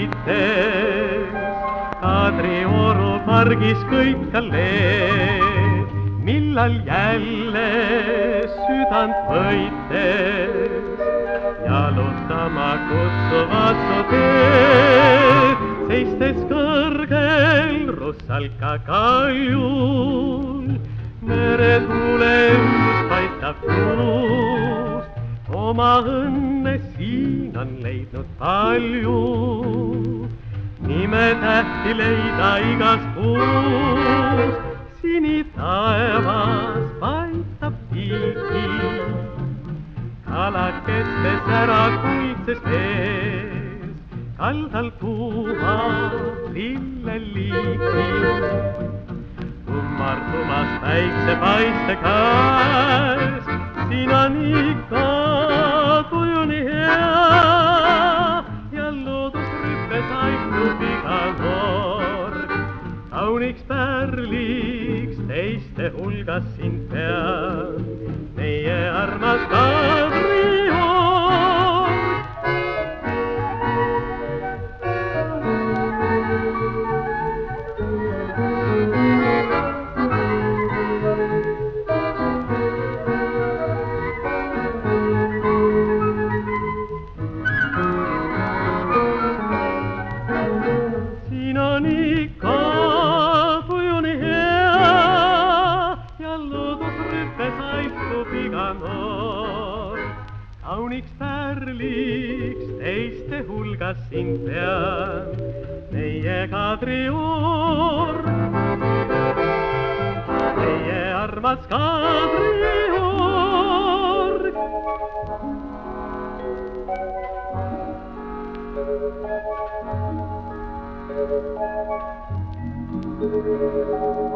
sõites, Kadrioru pargis kõik kalleed, millal jälle südant võites, jalutama kutsuvad su teed, seistes kõrgel russalka kaljul, meretuule õhus paistab tuust, oma õnne siin on leidnud palju, nime tähti leida igast puust, sinitaevas paistab tiki, kalakestes ära kuldses vees, kaldal puhas lilleliiki. Kummardumas päiksepaiste käes, siin on ikka tuju nii hea ja loodusrüppes aitlub iga nurk. Kauniks pärliks teiste hulgas sind peab meie armas Kadriorg. Siin on ikka tuju nii hea ja loodusrüppes aitlub iga noor. Kauniks pärliks teiste hulgas sind peab meie Kadriorg, meie armas Kadriorg. Thank you.